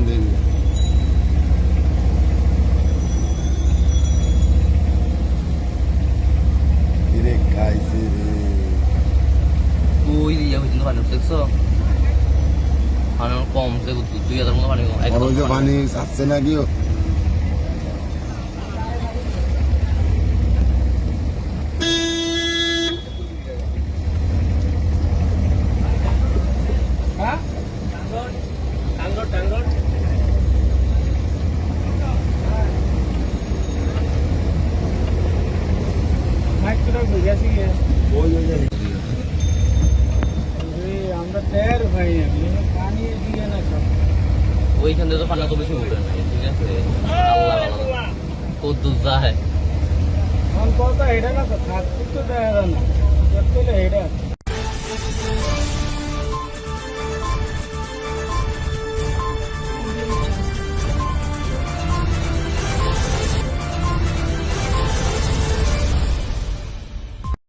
দিন রে খাইছে রে ওই ইয়া হইছিল পানি দেখছো পানি কমছে 2000 মতো পানি কম আর ওই যে পানি আসছে না কি ওইখান থেকে তো পানি তো বেশি উঠে নাই ঠিক আছে আল্লাহ আল্লাহ কত দূর যায় কথা এটা না তো খাত তো দেখা না এটা